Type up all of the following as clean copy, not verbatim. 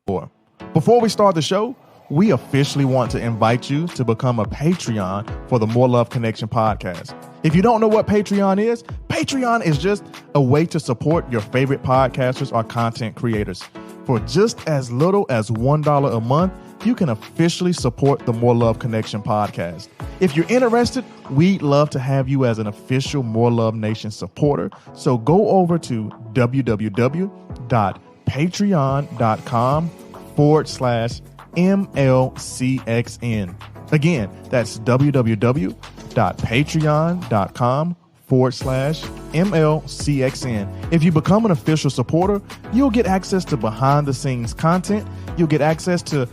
more. Before we start the show, we officially want to invite you to become a Patreon for the More Love Connection podcast. If you don't know what Patreon is just a way to support your favorite podcasters or content creators. For just as little as $1 a month, you can officially support the More Love Connection podcast. If you're interested, we'd love to have you as an official More Love Nation supporter. So go over to www.patreon.com/MLCXN. Again, that's www.patreon.com/MLCXN. If you become an official supporter, you'll get access to behind the scenes content. You'll get access to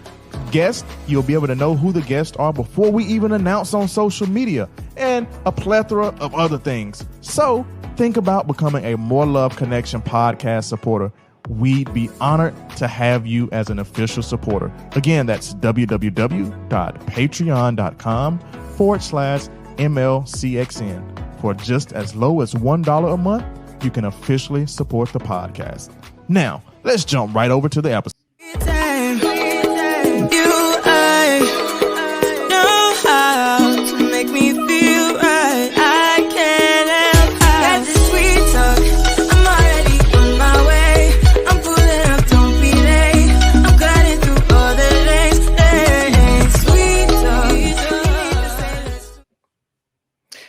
guests. You'll be able to know who the guests are before we even announce on social media, and a plethora of other things. So think about becoming a More Love Connection podcast supporter. We'd be honored to have you as an official supporter. Again, that's www.patreon.com/MLCXN. For just as low as $1 a month, you can officially support the podcast. Now, let's jump right over to the episode.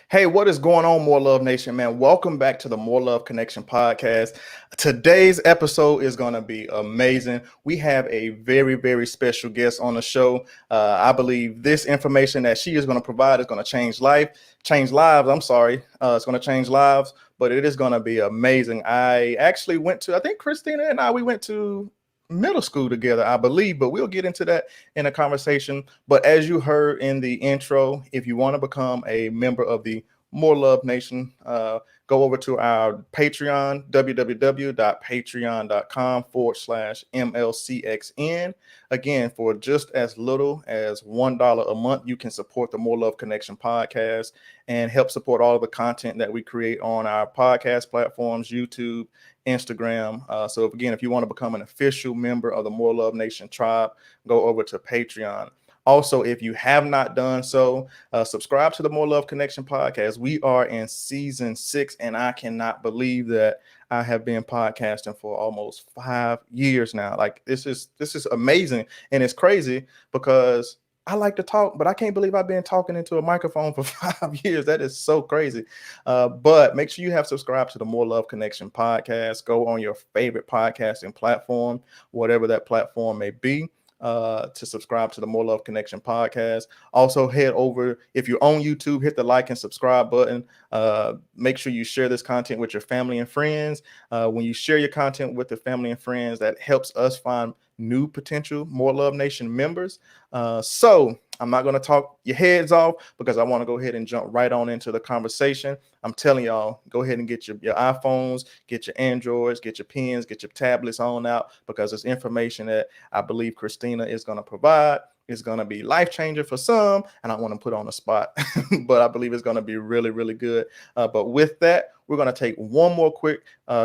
Hey, what is going on, More Love Nation, man? Welcome back to the More Love Connection podcast. Today's episode is going to be amazing. We have a very, very special guest on the show. I believe this information that she is going to provide is going to change lives. It's going to change lives, but it is going to be amazing. I actually I think Christina and we went to middle school together, I believe, but we'll get into that in a conversation. But as you heard in the intro, if you want to become a member of the More Love Nation, go over to our Patreon, www.patreon.com/MLCXN. Again, for just as little as $1 a month, you can support the More Love Connection podcast and help support all of the content that we create on our podcast platforms, YouTube, Instagram. So if you want to become an official member of the More Love Nation tribe, go over to Patreon. Also, if you have not done so, subscribe to the More Love Connection podcast. We are in season 6, and I cannot believe that I have been podcasting for almost 5 years now. Like this is amazing, and it's crazy because I like to talk, but I can't believe I've been talking into a microphone for 5 years. That is so crazy. But make sure you have subscribed to the More Love Connection podcast. Go on your favorite podcasting platform, whatever that platform may be, to subscribe to the More Love Connection podcast. Also, head over, if you're on YouTube, hit the like and subscribe button. Make sure you share this content with your family and friends. When you share your content with the family and friends, that helps us find new potential More Love Nation members. So I'm not going to talk your heads off because I want to go ahead and jump right on into the conversation. I'm telling y'all, go ahead and get your iPhones, get your Androids, get your pens, get your tablets on out, because it's information that I believe Christina is going to provide. It's going to be life-changing for some, and I want to put on the spot, but I believe it's going to be really, really good. But with that, we're going to take one more quick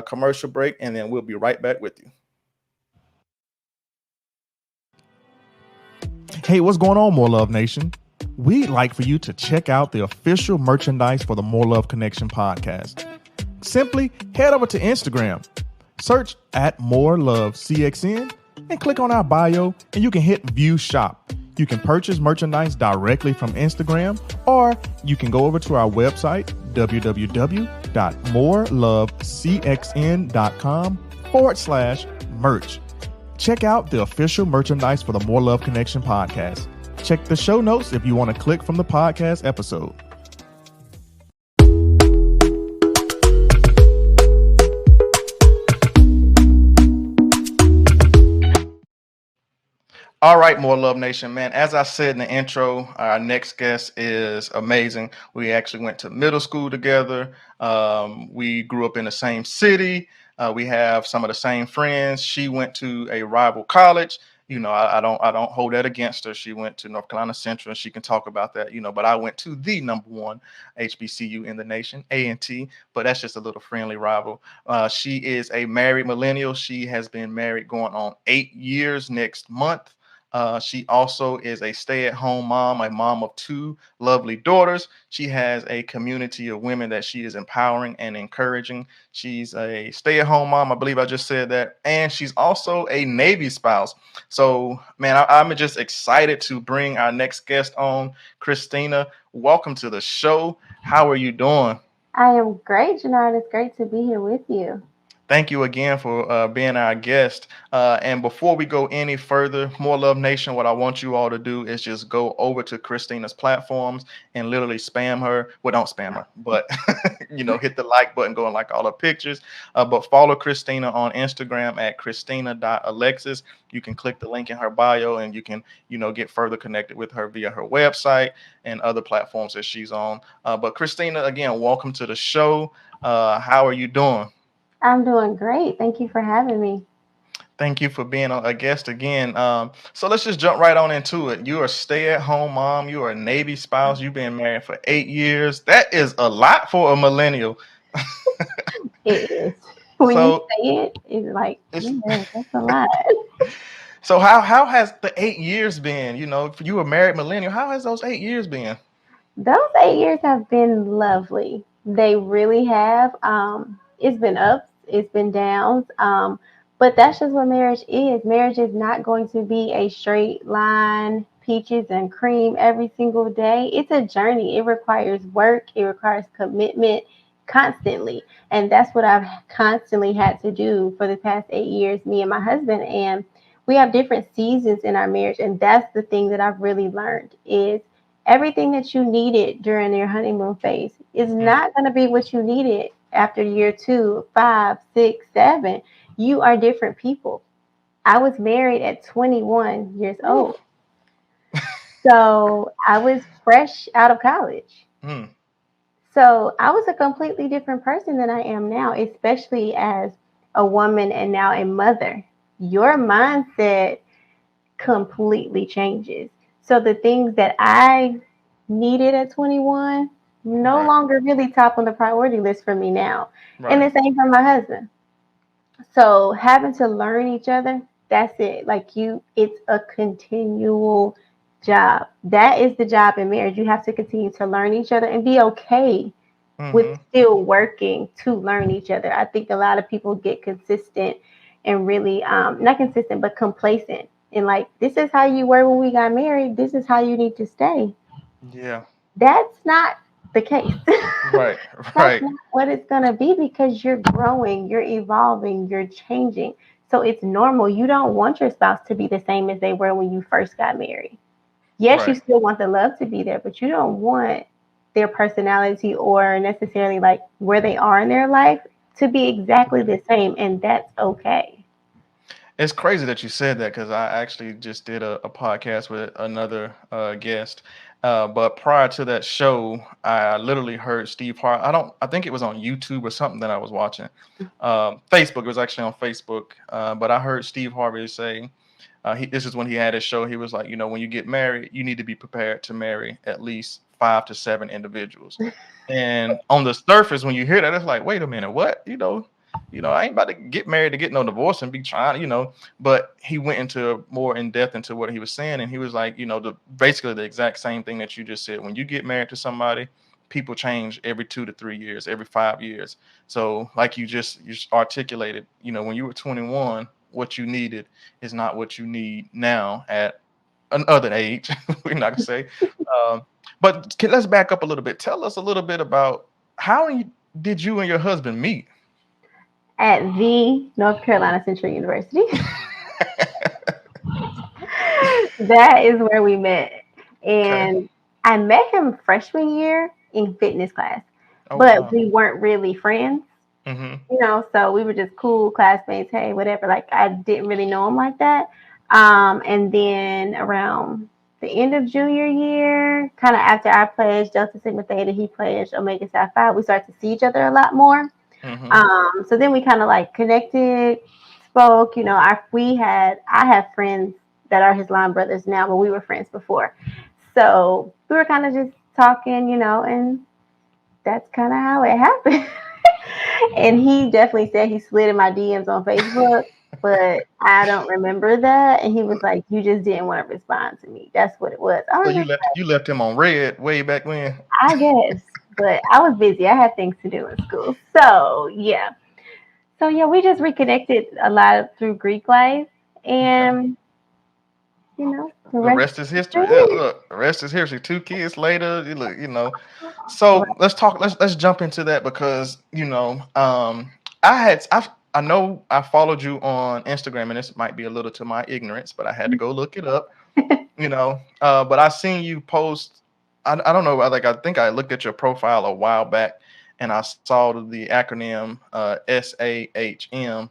commercial break, and then we'll be right back with you. Hey, what's going on, More Love Nation? We'd like for you to check out the official merchandise for the More Love Connection podcast. Simply head over to Instagram, search @MoreLoveCXN, and click on our bio, and you can hit View Shop. You can purchase merchandise directly from Instagram, or you can go over to our website, www.morelovecxn.com/merch. Check out the official merchandise for the More Love Connection podcast. Check the show notes if you want to click from the podcast episode. All right, More Love Nation, man. As I said in the intro, our next guest is amazing. We actually went to middle school together. We grew up in the same city. We have some of the same friends. She went to a rival college, I don't hold that against her. She went to North Carolina Central, and she can talk about that, but I went to the number one HBCU in the nation, A&T, but that's just a little friendly rival. She is a married millennial. She has been married going on 8 years next month. She also is a stay-at-home mom, a mom of two lovely daughters. She has a community of women that she is empowering and encouraging. She's a stay-at-home mom. I believe I just said that. And she's also a Navy spouse. So, man, I'm just excited to bring our next guest on. Christina, welcome to the show. How are you doing? I am great, Jenard. It's great to be here with you. Thank you again for being our guest. And before we go any further, More Love Nation, what I want you all to do is just go over to Christina's platforms and literally spam her. Well, don't spam her, but hit the like button, go and like all her pictures. But follow Christina on Instagram at Christina.Alexis. You can click the link in her bio and you can, get further connected with her via her website and other platforms that she's on. But Christina, again, welcome to the show. How are you doing? I'm doing great. Thank you for having me. Thank you for being a guest again. So let's just jump right on into it. You're a stay-at-home mom. You are a Navy spouse. You've been married for 8 years. That is a lot for a millennial. It is. When you So say it, it's like, it's yeah, that's a lot. so how has the 8 years been? If you were married millennial, how has those 8 years been? Those 8 years have been lovely. They really have. It's been ups, it's been downs. But that's just what marriage is. Marriage is not going to be a straight line, peaches and cream every single day. It's a journey. It requires work, it requires commitment constantly. And that's what I've constantly had to do for the past 8 years, me and my husband. And we have different seasons in our marriage. And that's the thing that I've really learned is everything that you needed during your honeymoon phase is Mm, not going to be what you needed after year 2, 5, 6, 7. You are different people. I was married at 21 years whew, old. So I was fresh out of college. mm, So I was a completely different person than I am now, especially as a woman and now a mother. Your mindset completely changes. So the things that I needed at 21 no right, longer really top on the priority list for me now. And right. the same for my husband. So having to learn each other, that's it. It's a continual job. That is the job in marriage. You have to continue to learn each other and be okay with Mm-hmm. still working to learn each other. I think a lot of people get consistent and really not consistent but complacent and like this is how you were when we got married. This is how you need to stay. Yeah, That's not the case. right, That's right, not what it's going to be because you're growing, you're evolving, you're changing. So it's normal. You don't want your spouse to be the same as they were when you first got married. Yes, you right. still want the love to be there, but you don't want their personality or necessarily like where they are in their life to be exactly the same. And that's okay. It's crazy that you said that because I actually just did a podcast with another guest. But prior to that show, I literally heard Steve Harvey. I think it was on YouTube or something that I was watching. Facebook, it was actually on Facebook. But I heard Steve Harvey say, this is when he had his show. He was like, when you get married, you need to be prepared to marry at least 5 to 7 individuals. And on the surface, when you hear that, it's like, wait a minute, what? I ain't about to get married to get no divorce and be trying. But he went into more in depth into what he was saying, and he was like, basically the exact same thing that you just said. When you get married to somebody, people change every 2 to 3 years, every 5 years. So, like you just articulated, when you were 21, what you needed is not what you need now at another age. We're not gonna say, um, but let's back up a little bit. Tell us a little bit about did you and your husband meet? At the North Carolina Central University, that is where we met. Okay. And I met him freshman year in fitness class, Oh but wow. we weren't really friends. Mm-hmm. So we were just cool classmates, hey, whatever. Like I didn't really know him like that. And then around the end of junior year, kind of after I pledged Delta Sigma Theta, he pledged Omega Psi Phi, we started to see each other a lot more. Mm-hmm. So then we kind of like connected, spoke. I have friends that are his line brothers now, but we were friends before. So we were kind of just talking, and that's kind of how it happened. And he definitely said he slid in my DMs on Facebook, but I don't remember that. And he was like, "You just didn't want to respond to me." That's what it was. I So was like, you left him on red way back when. I guess, but I was busy. I had things to do in school. So yeah. So yeah, we just reconnected a lot through Greek life, Okay. and the The rest rest is is history. Yeah, history. look, the rest is history. 2 kids later, you look, So let's talk. Let's jump into that because I know I followed you on Instagram, and this might be a little to my ignorance, but I had to go look it up. But I seen you post. I don't know. I think I looked at your profile a while back, and I saw the acronym SAHM,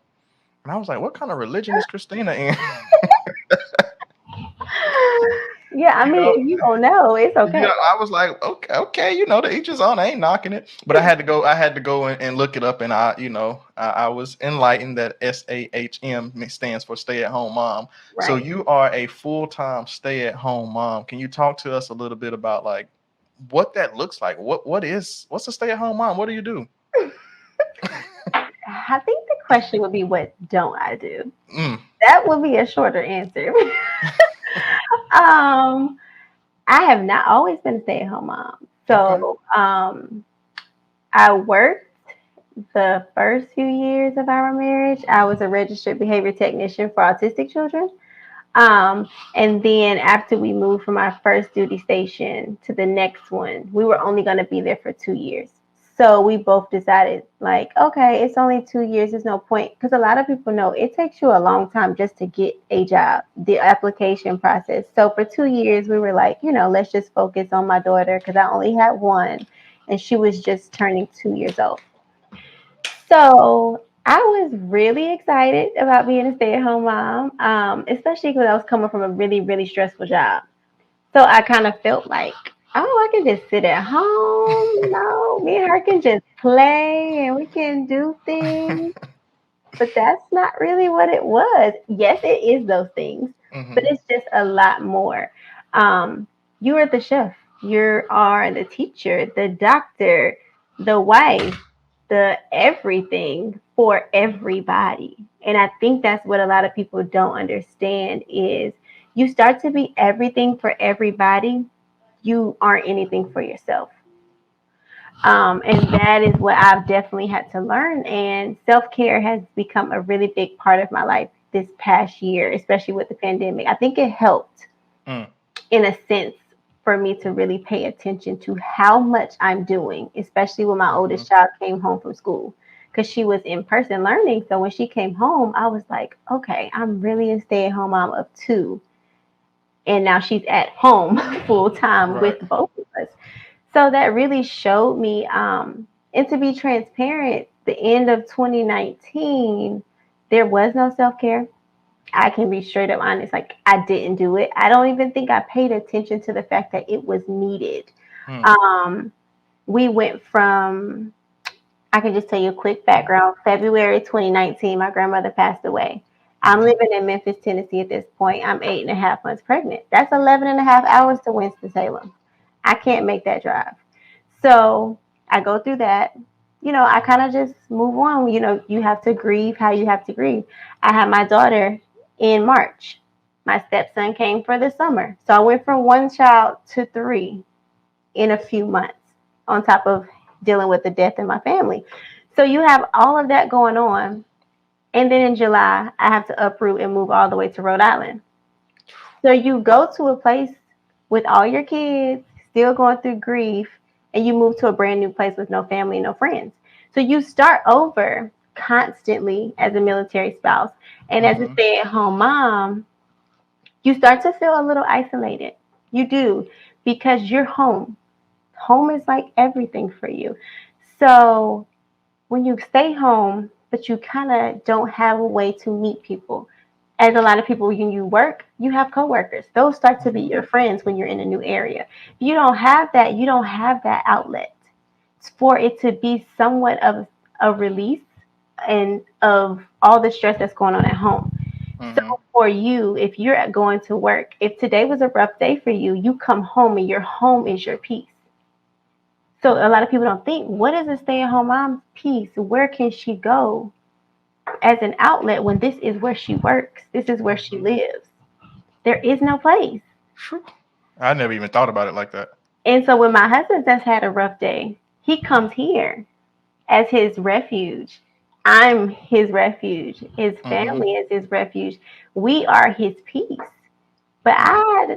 and I was like, what kind of religion is Christina in? Yeah, I you mean, know. if you don't know, it's Yeah, okay. I was like, okay, to each his own. I ain't knocking it, but I had to go and look it up, and I was enlightened that SAHM stands for stay at home mom. So Right. you are a full time stay at home mom. Can you talk to us a little bit about like what that looks like? What's a stay at home mom? What do you do? I think the question would be, what don't I do? Mm, That would be a shorter answer. um, I have not always been a stay-at-home mom. okay. So, I worked the first few years of our marriage. I was a registered behavior technician for autistic children. And then after we moved from our first duty station to the next one, we were only going to be there for 2 years. So we both decided, like, okay, it's only 2 years. There's no point. Because a lot of people know it takes you a long time just to get a job, the application process. So for 2 years, we were like, let's just focus on my daughter because I only had one and she was just turning 2 years old. So I was really excited about being a stay-at-home mom, especially because I was coming from a really, really stressful job. So I kind of felt like, oh, I can just sit at home, me and her can just play and we can do things. But that's not really what it was. Yes, it is those things, but hmm it's just a lot more. You are the chef, you are the teacher, the doctor, the wife, the everything for everybody. And I think that's what a lot of people don't understand is you start to be everything for everybody, you aren't anything for yourself. And that is what I've definitely had to learn. And self care has become a really big part of my life this past year, especially with the pandemic. I think it helped Mm, in a sense for me to really pay attention to how much I'm doing, especially when my hmm oldest child came home from school because she was in person learning. So when she came home, I was like, okay, I'm really a stay at home mom of two. And now she's at home full time Right. with both of us. So that really showed me, and to be transparent, the end of 2019, there was no self care. I can be straight up honest, like I didn't do it. I don't even think I paid attention to the fact that it was needed. Mm, Um, we went from, I can just tell you a quick background. February 2019, my grandmother passed away. I'm hmm living in Memphis, Tennessee at this point. I'm 8.5 months pregnant. That's 11 and a half hours to Winston-Salem. I can't make that drive. So I go through that. I kind of just move on. You have to grieve how you have to grieve. I had my daughter in March. My stepson came for the summer. So I went from one child to three in a few months, on top of dealing with the death in my family. So you have all of that going on. And then in July, I have to uproot and move all the way to Rhode Island. So you go to a place with all your kids, still going through grief, and you move to a brand new place with no family, no friends. So you start over constantly as a military spouse. And as a hmm stay at home mom, you start to feel a little isolated. You do, because you're home. Home is like everything for you. So when you stay home, but you kind of don't have a way to meet people. As a lot of people, when you work, you have coworkers. Those start to be hmm your friends when you're in a new area. If you don't have that, you don't have that outlet for it to be somewhat of a release and of all the stress that's going on at home. So Mm-hmm. for you, if you're going to work, if today was a rough day for you, you come home and your home is your peace. So a lot of people don't think, what is a stay-at-home mom's peace? Where can she go as an outlet when this is where she works? This is where she Mm-hmm. lives. There is no place. Phew. I never even thought about it like that. And so when my husband has had a rough day, he comes here as his refuge. I'm his refuge. His Mm-hmm. family is his refuge. We are his peace. But I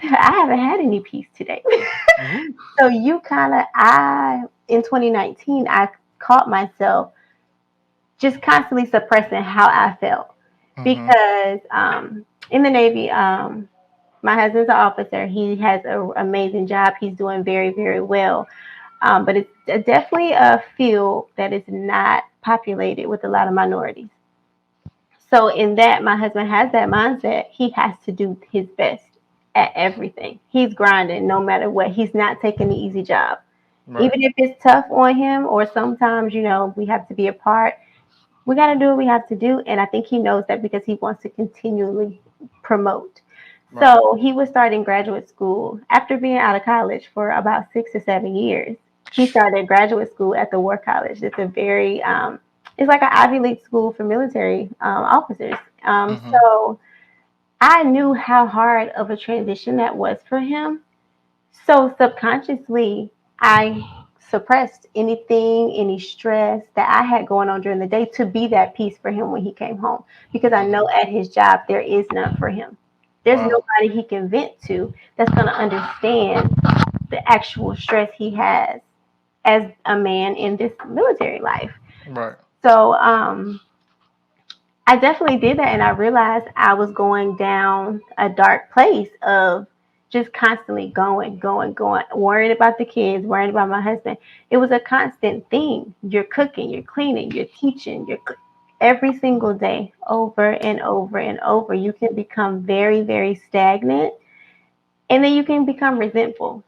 haven't had any peace today. Mm-hmm. So you kind of I in 2019 I caught myself just constantly suppressing how I felt Mm-hmm. because in the Navy, my husband's an officer. He has an amazing job. He's doing very, very well. But it's definitely a field that is not populated with a lot of minorities. So in that, my husband has that mindset. He has to do his best at everything. He's grinding no matter what. He's not taking the easy job. Right. Even if it's tough on him, or sometimes, we have to be apart, we got to do what we have to do. And I think he knows that because he wants to continually promote. Right. So he was starting graduate school after being out of college for about 6 or 7 years. He started graduate school at the War College. It's like an Ivy League school for military officers. Mm-hmm. So I knew how hard of a transition that was for him. So subconsciously, I suppressed any stress that I had going on during the day to be that peace for him when he came home. Because I Mm-hmm. know at his job, there is none for him. There's Wow. nobody he can vent to that's going to understand the actual stress he has as a man in this military life. Right. So I definitely did that, and I realized I was going down a dark place of just constantly going, worrying about the kids, worrying about my husband. It was a constant thing. You're cooking, you're cleaning, you're teaching, every single day, over and over and over. You can become very, very stagnant, and then you can become resentful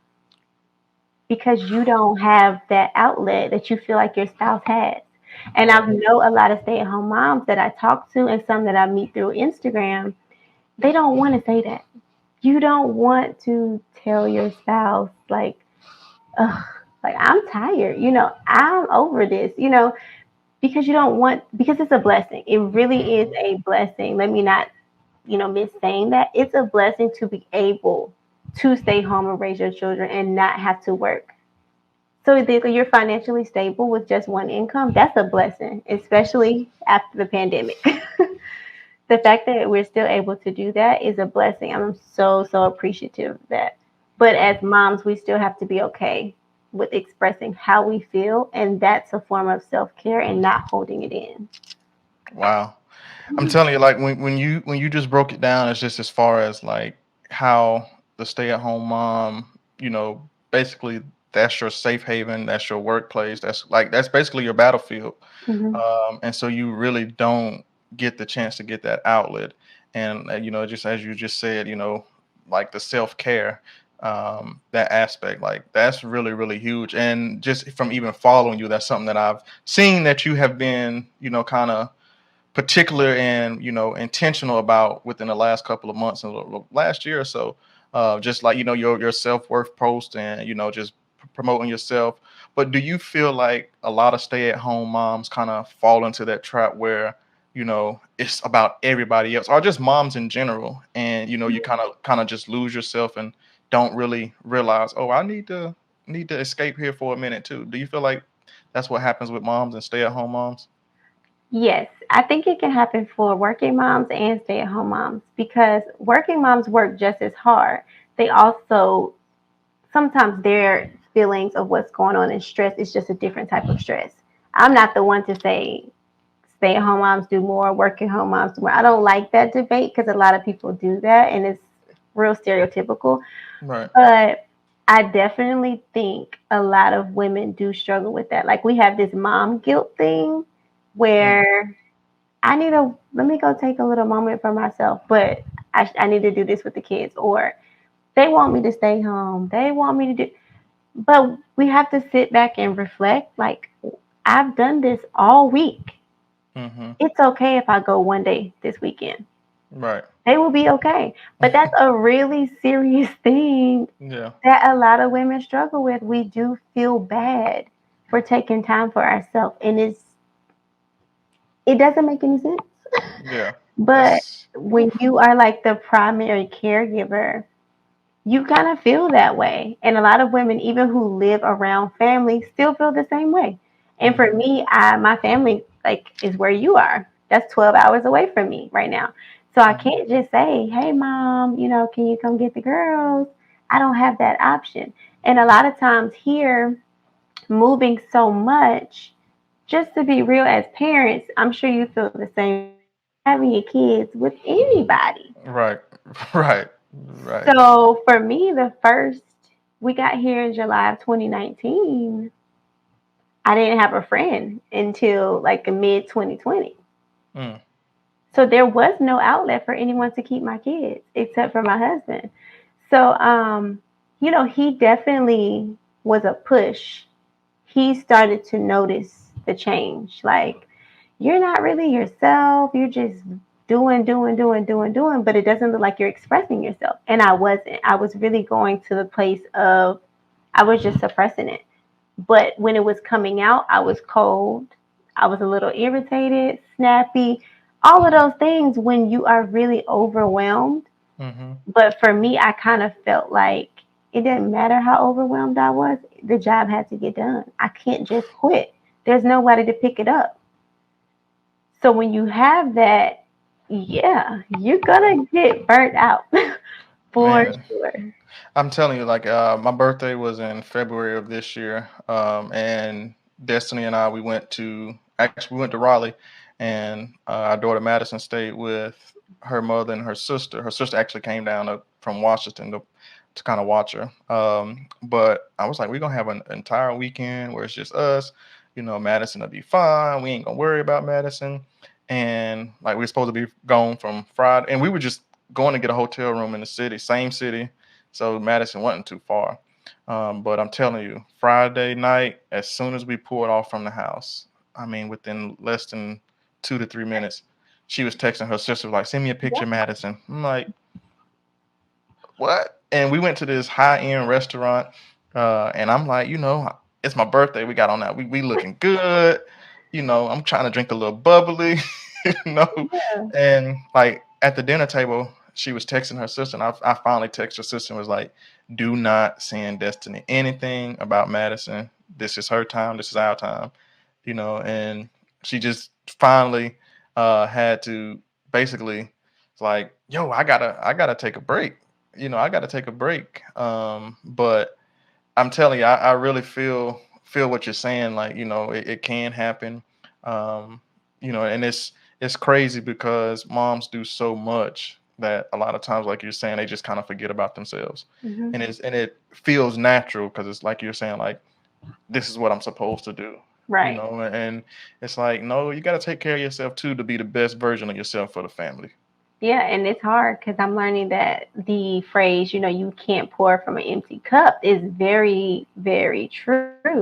because you don't have that outlet that you feel like your spouse has. And I Right. know a lot of stay at home moms that I talk to and some that I meet through Instagram, they don't want to say that. You don't want to tell your spouse, like, ugh, like I'm tired, I'm over this, because you don't want, because it's a blessing. It really is Mm-hmm. a blessing. Let me not, miss saying that. It's a blessing to be able to stay home and raise your children and not have to work. So if you're financially stable with just one income, that's a blessing, especially after the pandemic. The fact that we're still able to do that is a blessing. I'm so, so appreciative of that. But as moms, we still have to be okay with expressing how we feel, and that's a form of self care and not holding it in. Wow. I'm telling you, like when you just broke it down, it's just as far as like how the stay-at-home mom, basically that's your safe haven, that's your workplace, that's basically your battlefield. Mm-hmm. And so you really don't get the chance to get that outlet. And just as you just said, like the self-care, that aspect, like that's really, really huge. And just from even following you, that's something that I've seen that you have been, kind of particular and intentional about within the last couple of months and last year or so, just like your self-worth post and just promoting yourself. But do you feel like a lot of stay-at-home moms kind of fall into that trap where it's about everybody else, or just moms in general, and you kind of just lose yourself and don't really realize, oh, I need to escape here for a minute too? Do you feel like that's what happens with moms and stay-at-home moms? Yes, I think it can happen for working moms and stay at home moms because working moms work just as hard. They also, sometimes their feelings of what's going on in stress is just a different type of stress. I'm not the one to say stay at home moms do more, working home moms do more. I don't like that debate because a lot of people do that and it's real stereotypical. Right. But I definitely think a lot of women do struggle with that. Like we have this mom guilt thing Mm. where let me go take a little moment for myself, but I need to do this with the kids, or they want me to stay home. They want me to do, but we have to sit back and reflect. Like, I've done this all week. Mm-hmm. It's okay if I go one day this weekend. Right. They will be okay. But that's a really serious thing Yeah. that a lot of women struggle with. We do feel bad for taking time for ourselves, and it doesn't make any sense. Yeah. But That's when you are like the primary caregiver, you kind of feel that way. And a lot of women, even who live around family, still feel the same way. And for hmm me, my family like is where you are. That's 12 hours away from me right now. So I hmm can't just say, "Hey mom, can you come get the girls?" I don't have that option. And a lot of times here, moving so much, just to be real as parents, I'm sure you feel the same way. You're not having your kids with anybody. Right. Right. Right. So for me, the first we got here in July of 2019, I didn't have a friend until like mid 2020. Mm. So there was no outlet for anyone to keep my kids except for my husband. So he definitely was a push. He started to notice the change. Like, you're not really yourself. You're just doing, but it doesn't look like you're expressing yourself. And I wasn't. I was really going to the place of I was just suppressing it. But when it was coming out, I was cold. I was a little irritated, snappy, all of those things when you are really overwhelmed. hmm But for me, I kind of felt like it didn't matter how overwhelmed I was, the job had to get done. I can't just quit. There's nobody to pick it up. So when you have that, yeah, you're gonna get burnt out for Man, sure. I'm telling you, like, my birthday was in February of this year, and Destiny and I, we went to Raleigh, and our daughter Madison stayed with her mother and her sister. Her sister actually came down from Washington to kind of watch her. But I was like, we're gonna have an entire weekend where it's just us. Madison will be fine. We ain't gonna worry about Madison. And like we are supposed to be gone from Friday, and we were just going to get a hotel room in the city, same city, so Madison wasn't too far. But I'm telling you, Friday night, as soon as we pulled off from the house, I mean, within less than 2 to 3 minutes, she was texting her sister, like, send me a picture, Madison. I'm like, what? And we went to this high end restaurant, and I'm like, it's my birthday. We got on that. We looking good. I'm trying to drink a little bubbly, you know. Yeah. And like at the dinner table, she was texting her sister, and I finally texted her sister and was like, do not send Destiny anything about Madison. This is her time. This is our time, And she just finally had to basically, it's like, yo, I gotta take a break. I got to take a break. But I'm telling you, I really feel what you're saying. Like, it can happen. Um, and it's crazy because moms do so much that a lot of times, like you're saying, they just kind of forget about themselves. Hmm. And it feels natural because it's like you're saying, like, this is what I'm supposed to do. Right. And it's like, no, you got to take care of yourself too to be the best version of yourself for the family. Yeah, and it's hard because I'm learning that the phrase, you can't pour from an empty cup is very, very true.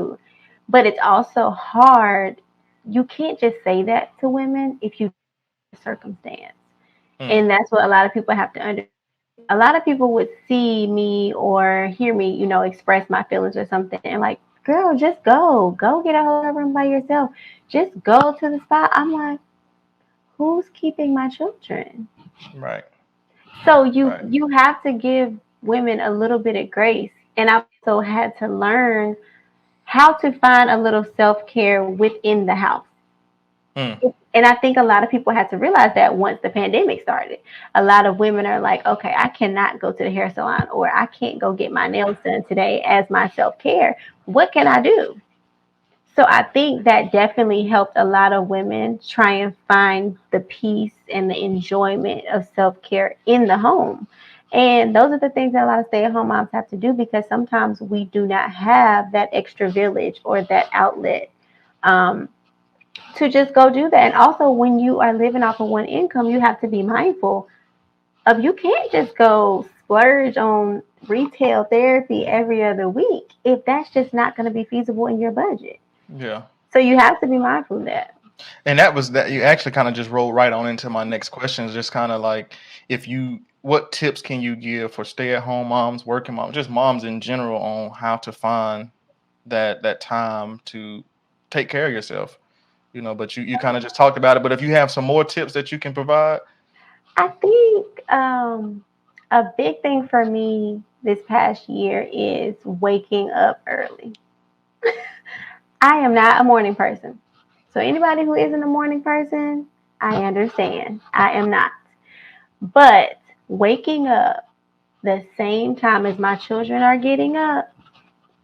But it's also hard. You can't just say that to women if you don't know their circumstance. Mm, And that's what a lot of people have to understand. A lot of people would see me or hear me, express my feelings or something and like, girl, just go get a hotel room by yourself. Just go to the spot. I'm like, who's keeping my children? right, So you right. you have to give women a little bit of grace. And I've also had to learn how to find a little self-care within the house. Mm, And I think a lot of people had to realize that once the pandemic started. A lot of women are like, okay, I cannot go to the hair salon or I can't go get my nails done today as my self-care. What can I do? So I think that definitely helped a lot of women try and find the peace and the enjoyment of self care in the home. And those are the things that a lot of stay at home moms have to do because sometimes we do not have that extra village or that outlet um, to just go do that. And also, when you are living off of one income, you have to be mindful of you can't just go splurge on retail therapy every other week if that's just not going to be feasible in your budget. yeah. So you have to be mindful of that. And that was that you actually kind of just rolled right on into my next question. Is just kind of like what tips can you give for stay-at-home moms, working moms, just moms in general on how to find that time to take care of yourself? But you kind of just talked about it. But if you have some more tips that you can provide. I think a big thing for me this past year is waking up early. I am not a morning person. So anybody who isn't a morning person, I understand. I am not. But waking up the same time as my children are getting up,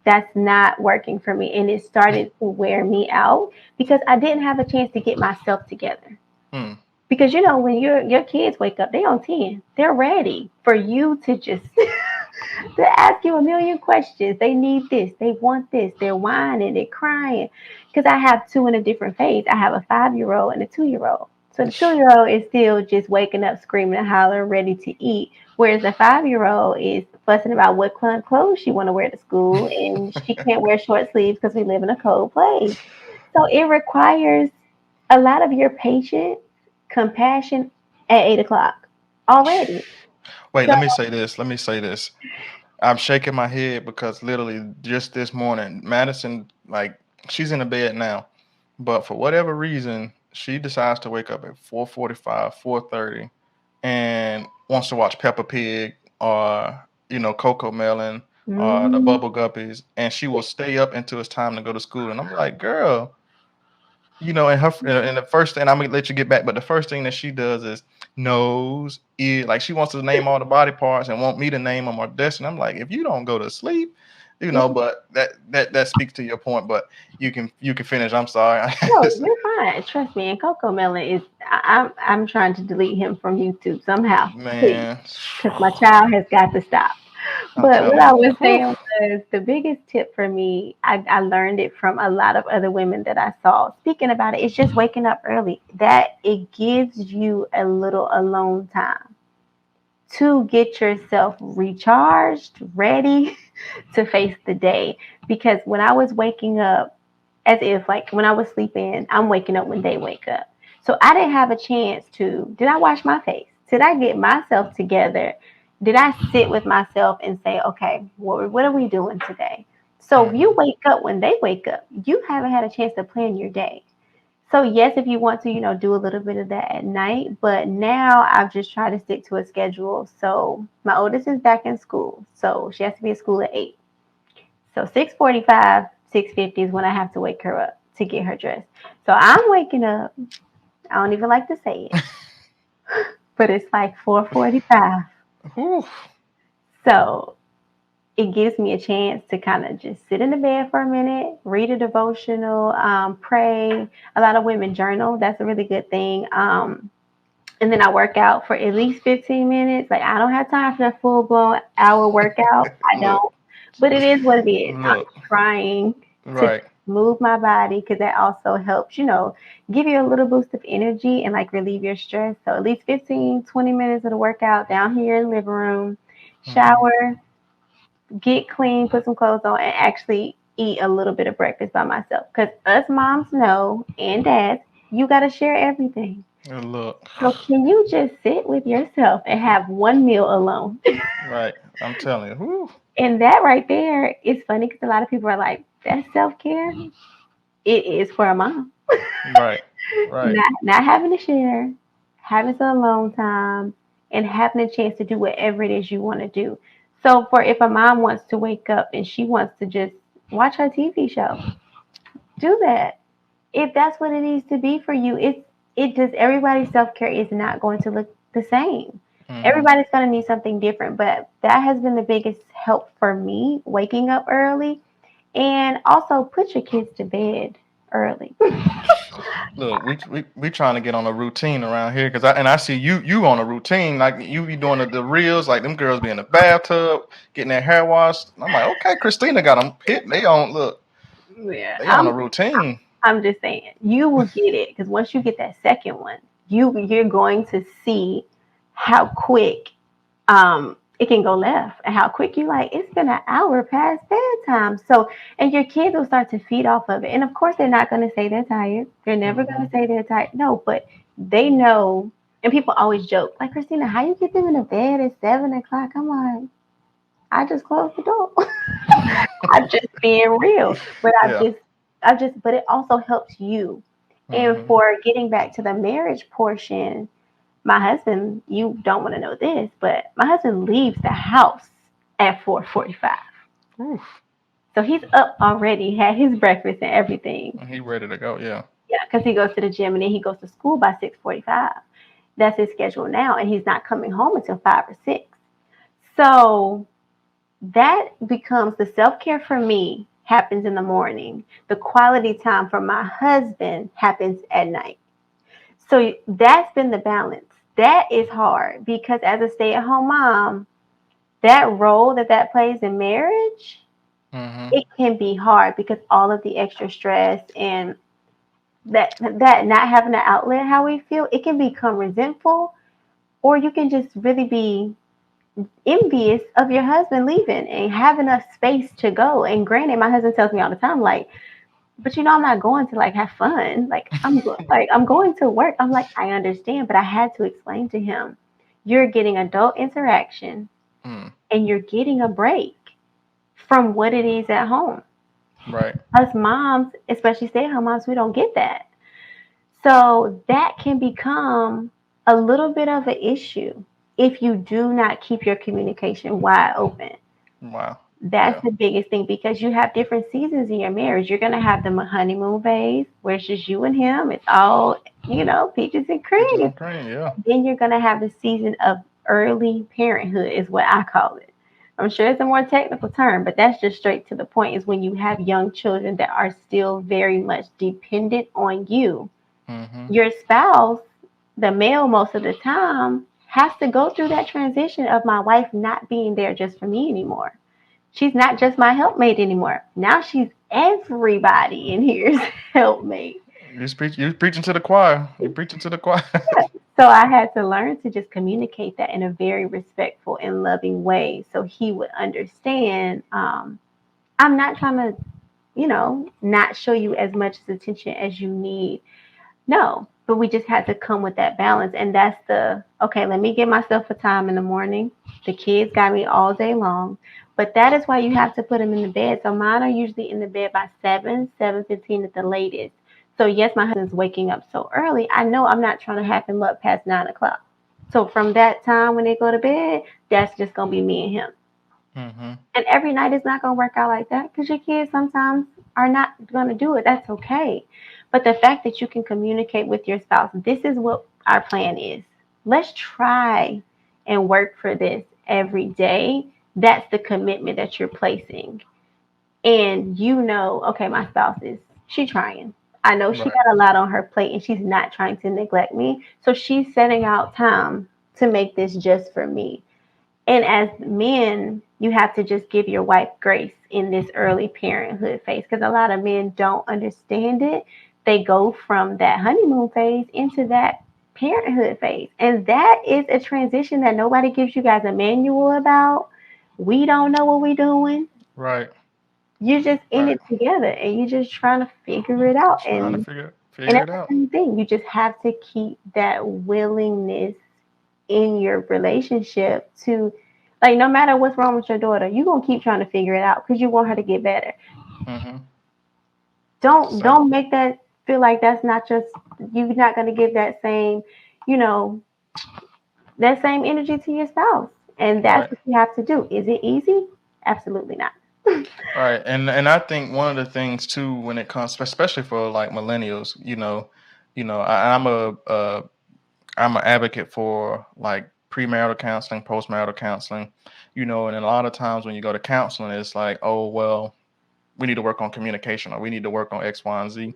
that's not working for me. And it started to wear me out because I didn't have a chance to get myself together. Hmm. Because when your kids wake up, they on 10. They're ready for you to just to ask you a million questions. They need this, they want this, they're whining, they're crying. Because I have two in a different phase. I have a 5-year-old and a 2-year-old. So the 2-year-old is still just waking up, screaming and hollering, ready to eat. Whereas the 5-year-old is fussing about what clothes she want to wear to school, and she can't wear short sleeves because we live in a cold place. So it requires a lot of your patience, compassion at 8 o'clock already. Wait, So let me say this. Let me say this. I'm shaking my head because literally just this morning, Madison, like she's in the bed now, but for whatever reason, she decides to wake up at 4:45, 4:30, and wants to watch Peppa Pig or Coco Melon or the mhm. Bubble Guppies, and she will stay up until it's time to go to school. And I'm like, girl, and the first thing I'm gonna let you get back, but the first thing that she does is nose, ear, like she wants to name all the body parts and want me to name them or this. And I'm like, if you don't go to sleep, but that speaks to your point. But you can finish. I'm sorry. No, you're fine. Trust me. And Coco Melon is. I'm trying to delete him from YouTube somehow, please, Man, because my child has got to stop. I'm But what telling I you. was Whew. saying was the biggest tip for me. I learned it from a lot of other women that I saw speaking about it. It's just waking up early. That it gives you a little alone time to get yourself recharged, ready to face the day. Because when I was waking up, as if like when I was sleeping, I'm waking up when they wake up. So I didn't have a chance to, did I wash my face? Did I get myself together? Did I sit with myself and say, okay, what are we doing today? So if you Mhm. wake up when they wake up, you haven't had a chance to plan your day. So yes, if you want to, do a little bit of that at night, but now I've just tried to stick to a schedule. So my oldest is back in school, so she has to be at school at 8. So 6:45, 6:50 is when I have to wake her up to get her dressed. So I'm waking up. I don't even like to say it, but it's like 4:45. Whew. So it gives me a chance to kind of just sit in the bed for a minute, read a devotional, pray. A lot of women journal. That's a really good thing. And then I work out for at least 15 minutes. Like I don't have time for that full blown hour workout. I Look, don't. But it is what it is. I'm look, trying to right. move my body because that also helps, give you a little boost of energy and like relieve your stress. So at least 15, 20 minutes of the workout down here in the living room, Hmm. shower, get clean, put some clothes on, and actually eat a little bit of breakfast by myself. Because us moms know and dads, you got to share everything. Look, So can you just sit with yourself and have one meal alone? right. I'm telling you. Whew. And that right there is funny because a lot of people are like, that's self care. It is for a mom. Right, right. Not having to share, having some alone time, and having a chance to do whatever it is you want to do. So for if a mom wants to wake up and she wants to just watch her TV show, do that. If that's what it needs to be for you, it does. Everybody's self care is not going to look the same. Hmm. Everybody's going to need something different, but that has been the biggest help for me, waking up early, and also put your kids to bed early. Look, we trying to get on a routine around here because I see you on a routine like you be doing the reels like them girls be in the bathtub getting their hair washed. I'm like, okay, Christina got them hit. They on look, Yeah, they on a routine. I'm just saying you will get it because once you get that second one, you're going to see how quick it can go left. And how quick you like, it's been an hour past bedtime. So, and your kids will start to feed off of it. And of course, they're not going to say they're tired. They're never going Mm-hmm. to say they're tired. No, but they know. And people always joke, like, Christina, how you get them in the bed at 7 o'clock? I'm like, I just closed the door. I'm just being real. But Yeah. but it also helps you. And Mm-hmm. for getting back to the marriage portion, my husband, you don't want to know this, but my husband leaves the house at 4:45. Oof. So he's up already, had his breakfast and everything. He ready to go. Yeah. Yeah, because he goes to the gym and then he goes to school by 6:45. That's his schedule now, and he's not coming home until 5 or 6. So that becomes the self care for me happens in the morning. The quality time for my husband happens at night. So that's been the balance. That is hard because as a stay at home mom, that role that plays in marriage, Mm-hmm. it can be hard because all of the extra stress and that not having an outlet how we feel, it can become resentful, or you can just really be envious of your husband leaving and have enough space to go. And granted, my husband tells me all the time, like, but I'm not going to like have fun. Like I'm going to work. I'm like, I understand, but I had to explain to him, you're getting adult interaction Mm. and you're getting a break from what it is at home. Right. Us moms, especially stay at home moms, we don't get that. So that can become a little bit of an issue if you do not keep your communication wide open. Wow. That's Yeah. the biggest thing because you have different seasons in your marriage. You're going to have the honeymoon phase where it's just you and him. It's all, peaches and Peaches cream. and cream. Yeah. Then you're going to have the season of early parenthood, is what I call it. I'm sure it's a more technical term, but that's just straight to the point is when you have young children that are still very much dependent on you. Mm-hmm. Your spouse, the male, most of the time, has to go through that transition of my wife not being there just for me anymore. She's not just my helpmate anymore. Now she's everybody in here's helpmate. You're preaching to the choir. You're preaching to the choir. So I had to learn to just communicate that in a very respectful and loving way so he would understand. I'm not trying to, not show you as much attention as you need. No, but we just had to come with that balance. And that's okay, let me give myself a time in the morning. The kids got me all day long. But that is why you have to put them in the bed. So mine are usually in the bed by 7:15 at the latest. So yes, my husband's waking up so early. I know I'm not trying to have him up past 9 o'clock. So from that time when they go to bed, that's just gonna be me and him. Mm-hmm. And every night is not going to work out like that because your kids sometimes are not going to do it. That's okay. But the fact that you can communicate with your spouse, this is what our plan is. Let's try and work for this every day. That's the commitment that you're placing. And okay, my spouse she trying. I know she Right. got a lot on her plate and she's not trying to neglect me. So she's setting out time to make this just for me. And as men, you have to just give your wife grace in this early parenthood phase because a lot of men don't understand it. They go from that honeymoon phase into that parenthood phase. And that is a transition that nobody gives you guys a manual about. We don't know what we're doing. Right. You're just in Right. it together and you're just trying to figure it out. Trying to And figure that's it the out. same thing. You just have to keep that willingness in your relationship to like no matter what's wrong with your daughter, you're gonna keep trying to figure it out because you want her to get better. Mm-hmm. Don't Same. don't make that feel like that's not just you're not gonna give that same, you know, that same energy to your spouse. And that's Right. what you have to do. Is it easy? Absolutely not. Right. And I think one of the things too when it comes, especially for like millennials, I'm an advocate for like premarital counseling, postmarital counseling, and a lot of times when you go to counseling, it's like, oh well, we need to work on communication or we need to work on X, Y, and Z,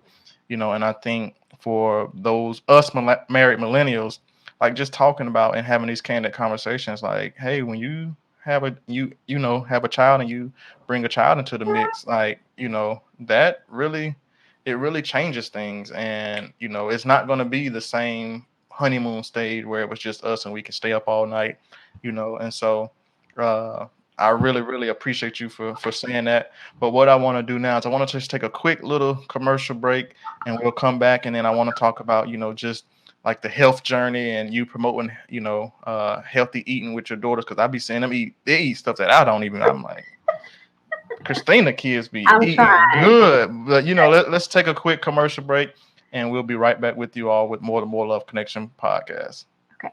and I think for those married millennials, like just talking about and having these candid conversations, like, hey, when you have a child and you bring a child into the mix, like, that really it really changes things. And, it's not going to be the same honeymoon stage where it was just us and we can stay up all night, and so Uh, I really, really appreciate you for saying that. But what I want to do now is I want to just take a quick little commercial break, and we'll come back, and then I want to talk about just like the health journey and you promoting healthy eating with your daughters, because I be seeing them eat stuff that I don't even. I'm like, Christina kids be I'm eating trying. good, but let's take a quick commercial break, and we'll be right back with you all with more the More Love Connection podcast. Okay.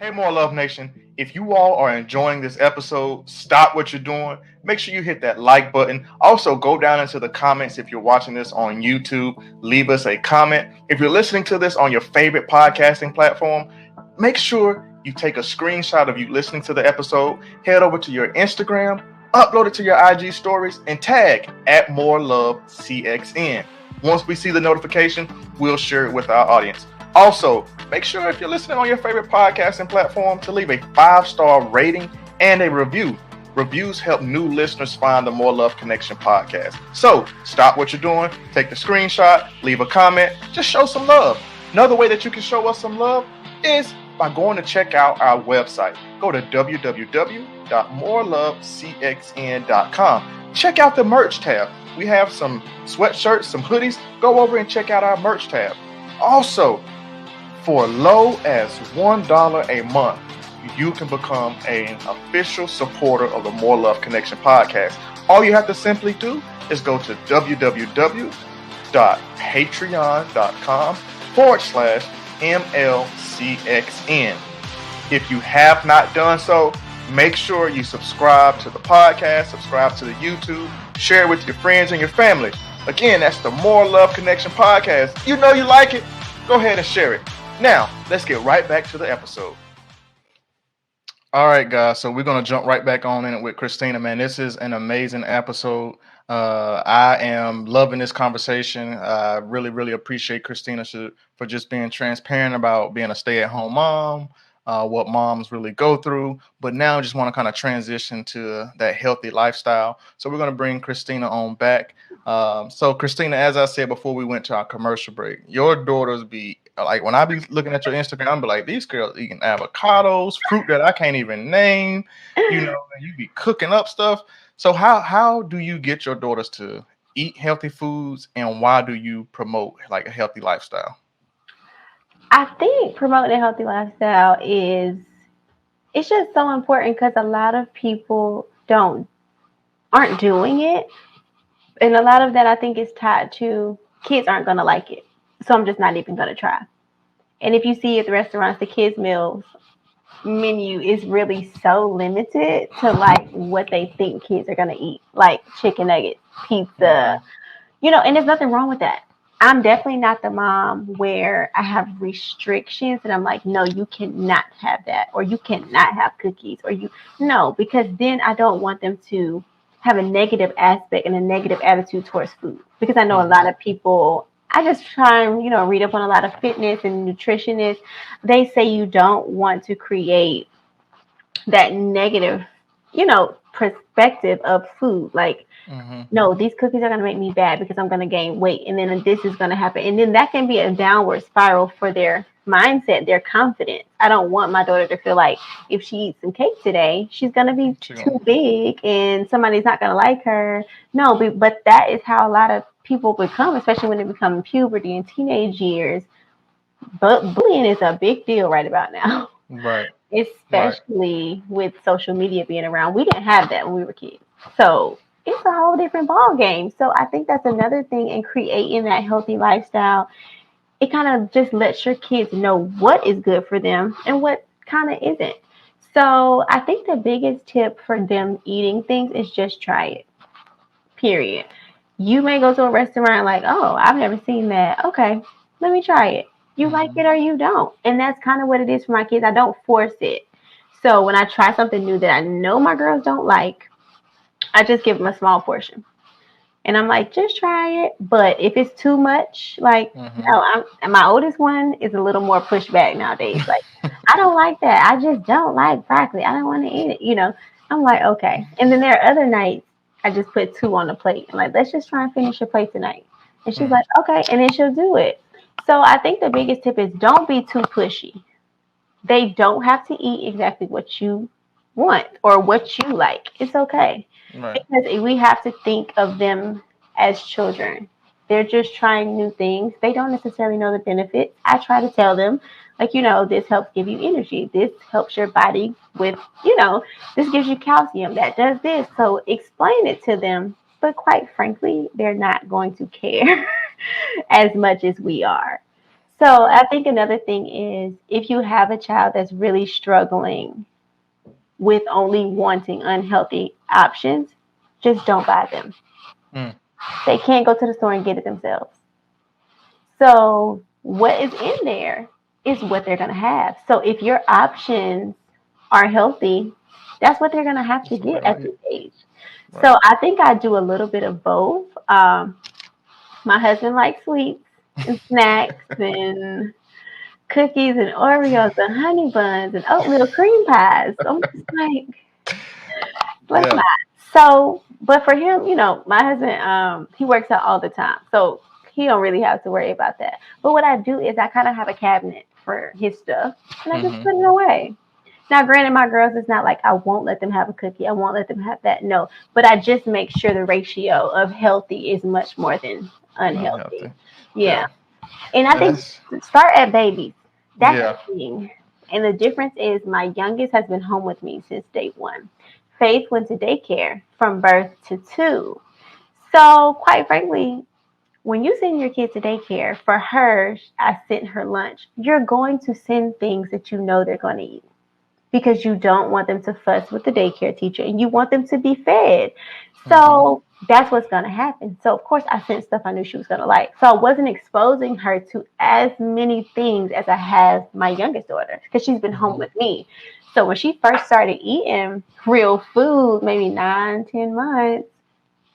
Hey, More Love Nation. If you all are enjoying this episode, stop what you're doing. Make sure you hit that like button. Also, go down into the comments if you're watching this on YouTube. Leave us a comment. If you're listening to this on your favorite podcasting platform, make sure you take a screenshot of you listening to the episode, head over to your Instagram, upload it to your IG stories, and tag at More Love CXN. Once we see the notification, we'll share it with our audience. Also, make sure if you're listening on your favorite podcasting platform to leave a 5-star rating and a review. Reviews help new listeners find the More Love Connection podcast. So stop what you're doing, take the screenshot, leave a comment, just show some love. Another way that you can show us some love is by going to check out our website. Go to www.morelovecxn.com. Check out the merch tab. We have some sweatshirts, some hoodies. Go over and check out our merch tab. Also, for low as $1 a month, you can become an official supporter of the More Love Connection podcast. All you have to simply do is go to www.patreon.com/MLCXN. If you have not done so, make sure you subscribe to the podcast, subscribe to the YouTube, share it with your friends and your family. Again, that's the More Love Connection podcast. You know you like it. Go ahead and share it. Now, let's get right back to the episode. All right, guys. So we're going to jump right back on in it with Christina, man. This is an amazing episode. I am loving this conversation. I really, really appreciate Christina for just being transparent about being a stay-at-home mom, what moms really go through. But now I just want to kind of transition to that healthy lifestyle. So we're going to bring Christina on back. So Christina, as I said before we went to our commercial break, your daughters be like, when I be looking at your Instagram, I'm be like, these girls eating avocados, fruit that I can't even name, and you be cooking up stuff. So how do you get your daughters to eat healthy foods, and why do you promote like a healthy lifestyle? I think promoting a healthy lifestyle it's just so important because a lot of people aren't doing it. And a lot of that I think is tied to kids aren't gonna like it. So I'm just not even gonna try. And if you see at the restaurants, the kids' meals menu is really so limited to like what they think kids are gonna eat, like chicken nuggets, pizza, and there's nothing wrong with that. I'm definitely not the mom where I have restrictions and I'm like, no, you cannot have that, or you cannot have cookies, no, because then I don't want them to have a negative aspect and a negative attitude towards food. Because I know a lot of people, I just try and, read up on a lot of fitness and nutritionists. They say you don't want to create that negative, perspective of food. Like, no, these cookies are going to make me bad because I'm going to gain weight. And then this is going to happen. And then that can be a downward spiral for their mindset, their confidence. I don't want my daughter to feel like if she eats some cake today, she's going to be too big and somebody's not going to like her. No, but that is how a lot of people become, especially when they become puberty and teenage years. But bullying is a big deal right about now. Right. Especially with social media being around. We didn't have that when we were kids. So it's a whole different ball game. So I think that's another thing in creating that healthy lifestyle. It kind of just lets your kids know what is good for them and what kind of isn't. So I think the biggest tip for them eating things is just try it. Period. You may go to a restaurant like, oh, I've never seen that. Okay, let me try it. You like it or you don't. And that's kind of what it is for my kids. I don't force it. So when I try something new that I know my girls don't like, I just give them a small portion. And I'm like, just try it. But if it's too much, like, no, my oldest one is a little more pushback nowadays. Like, I don't like that. I just don't like broccoli. I don't want to eat it. I'm like, okay. And then there are other nights I just put 2 on the plate. I'm like, let's just try and finish your plate tonight. And she's like, okay. And then she'll do it. So I think the biggest tip is don't be too pushy. They don't have to eat exactly what you want or what you like. It's okay. Right. Because we have to think of them as children. They're just trying new things. They don't necessarily know the benefits. I try to tell them, like, this helps give you energy. This helps your body with, this gives you calcium. That does this. So explain it to them. But quite frankly, they're not going to care as much as we are. So I think another thing is if you have a child that's really struggling with only wanting unhealthy options, just don't buy them. Mm. They can't go to the store and get it themselves. So what is in there is what they're going to have. So if your options are healthy, that's what they're going to have to That's what they get at like. this age. Right. So I think I do a little bit of both. My husband likes sweets and snacks and cookies and Oreos and honey buns and oatmeal cream pies. I'm just like, let's Yeah. not. So, but for him, my husband, he works out all the time, so he don't really have to worry about that. But what I do is I kind of have a cabinet for his stuff, and I just Mm-hmm. put it away. Now, granted, my girls, it's not like I won't let them have a cookie. I won't let them have that. No, but I just make sure the ratio of healthy is much more than unhealthy. Unhealthy. Yeah, Yeah. and I think That's start at babies. That's yeah. the thing. And the difference is my youngest has been home with me since day one. Faith went to daycare from birth to two. So, quite frankly, when you send your kid to daycare, for her, I sent her lunch. You're going to send things that you know they're going to eat because you don't want them to fuss with the daycare teacher and you want them to be fed. Mm-hmm. So that's what's going to happen. So, of course, I sent stuff I knew she was going to like. So I wasn't exposing her to as many things as I have my youngest daughter because she's been home Mm-hmm. with me. So when she first started eating real food, maybe 9, 10 months,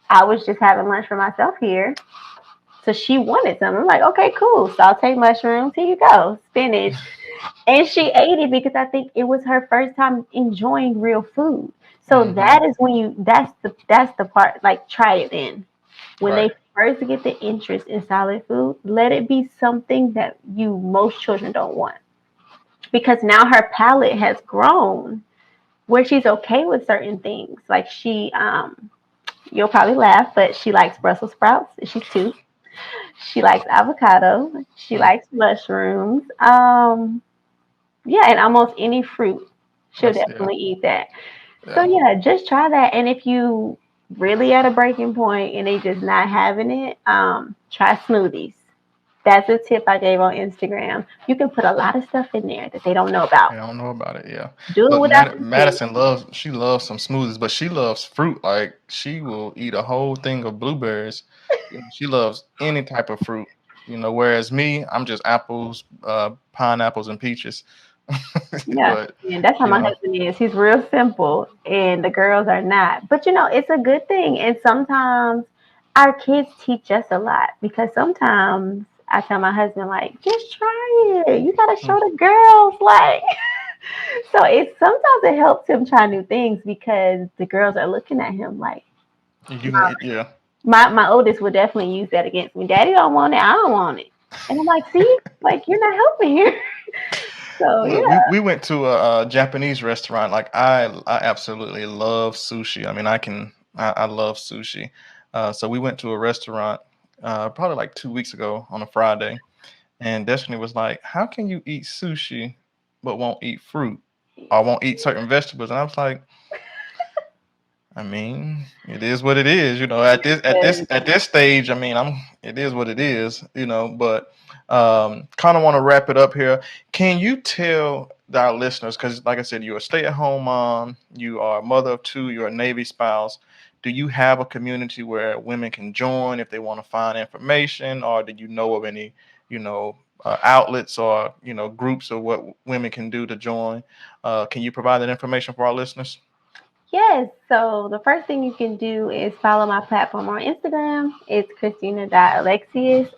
I was just having lunch for myself here. So she wanted some. I'm like, okay, cool. Saute mushrooms. Here you go. Spinach. And she ate it because I think it was her first time enjoying real food. So Mm-hmm. that is when that's the part, like, try it in. When Right. they first get the interest in solid food, let it be something that most children don't want. Because now her palate has grown where she's okay with certain things. Like you'll probably laugh, but she likes Brussels sprouts. She's 2. She likes avocado. She Mm. likes mushrooms. Yeah, and almost any fruit, she'll That's yeah. definitely eat that. So Yeah. yeah, just try that. And if you really at a breaking point and they just not having it, try smoothies. That's a tip I gave on Instagram. You can put a lot of stuff in there that they don't know I about. don't know about it. Yeah. Do it Look, without the skin. Madison loves some smoothies, but she loves fruit. Like she will eat a whole thing of blueberries. She loves any type of fruit. Whereas me, I'm just apples, pineapples, and peaches. Yeah, But and that's how you my know, husband is. He's real simple, and the girls are not. But it's a good thing. And sometimes our kids teach us a lot because sometimes I tell my husband, like, just try it. You gotta show the girls, like. So sometimes it helps him try new things because the girls are looking at him like you can eat. Yeah. my oldest would definitely use that against me. Daddy don't want it, I don't want it. And I'm like, see, like you're not helping here. So Look, yeah. we went to a Japanese restaurant. Like I absolutely love sushi. I mean, I love sushi. So we went to a restaurant probably like 2 weeks ago on a Friday, and Destiny was like, "How can you eat sushi but won't eat fruit or won't eat certain vegetables?" And I was like, I mean, it is what it is, at this stage. I mean, it is what it is, But kind of want to wrap it up here. Can you tell our listeners, because like I said, you're a stay-at-home mom, you are a mother of two, you're a Navy spouse. Do you have a community where women can join if they want to find information, or do you know of any, outlets or groups of what women can do to join? Can you provide that information for our listeners? Yes. So the first thing you can do is follow my platform on Instagram. It's Christina.Alexius,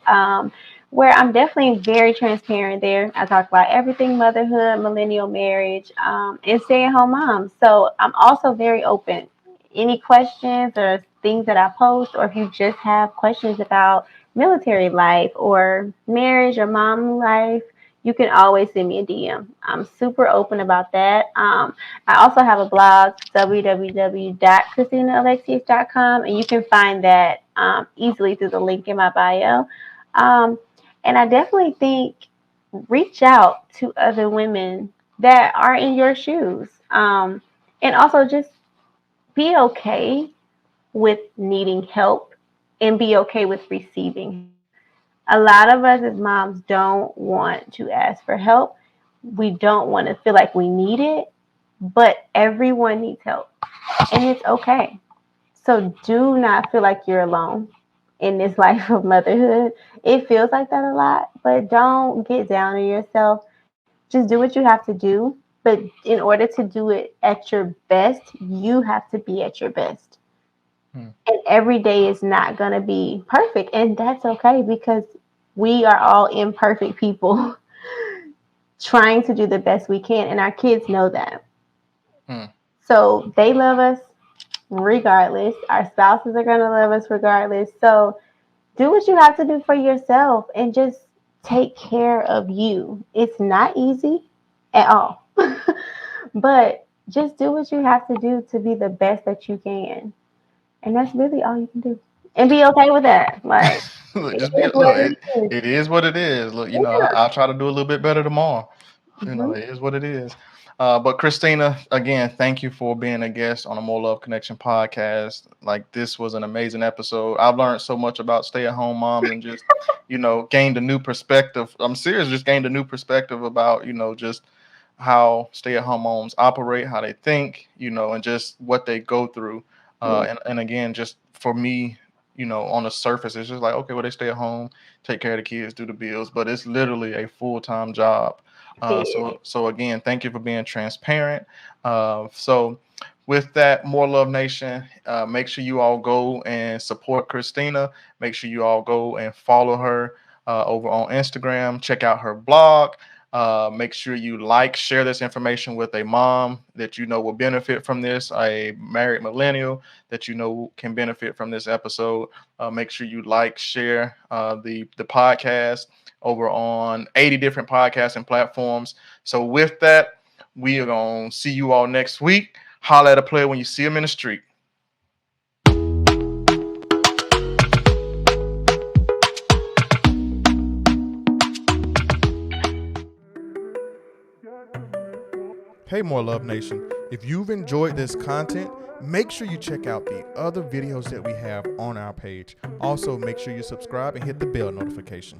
where I'm definitely very transparent there. I talk about everything motherhood, millennial marriage, and stay at home moms. So I'm also very open. Any questions or things that I post, or if you just have questions about military life or marriage or mom life, you can always send me a DM. I'm super open about that. I also have a blog, www.christinaalexius.com, and you can find that easily through the link in my bio. And I definitely think reach out to other women that are in your shoes. And also just be okay with needing help and be okay with receiving. A lot of us as moms don't want to ask for help. We don't want to feel like we need it, but everyone needs help and it's okay. So do not feel like you're alone in this life of motherhood. It feels like that a lot, but don't get down on yourself. Just do what you have to do. But in order to do it at your best, you have to be at your best. And every day is not going to be perfect. And that's okay because we are all imperfect people trying to do the best we can. And our kids know that. So they love us regardless. Our spouses are going to love us regardless. So do what you have to do for yourself and just take care of you. It's not easy at all. But just do what you have to do to be the best that you can. And that's really all you can do. And be okay with that. Like, Look, it just be is look. what it is. It is what it is. Look, Yeah. I'll try to do a little bit better tomorrow. Mm-hmm. It is what it is. But Christina, again, thank you for being a guest on the More Love Connection podcast. Like this was an amazing episode. I've learned so much about stay-at-home moms and just, gained a new perspective. I'm serious, just gained a new perspective about, just how stay-at-home moms operate, how they think, and just what they go through. Yeah. And again, just for me, on the surface, it's just like, okay, well, they stay at home, take care of the kids, do the bills, but it's literally a full-time job. Yeah. So again, thank you for being transparent. So with that, More Love Nation, make sure you all go and support Christina. Make sure you all go and follow her over on Instagram. Check out her blog. Make sure you share this information with a mom that will benefit from this, a married millennial that can benefit from this episode. Make sure you share the podcast over on 80 different podcasting platforms. So with that, we are going to see you all next week. Holla at a player when you see him in the street. Hey, More Love Nation. If you've enjoyed this content, make sure you check out the other videos that we have on our page. Also, make sure you subscribe and hit the bell notification.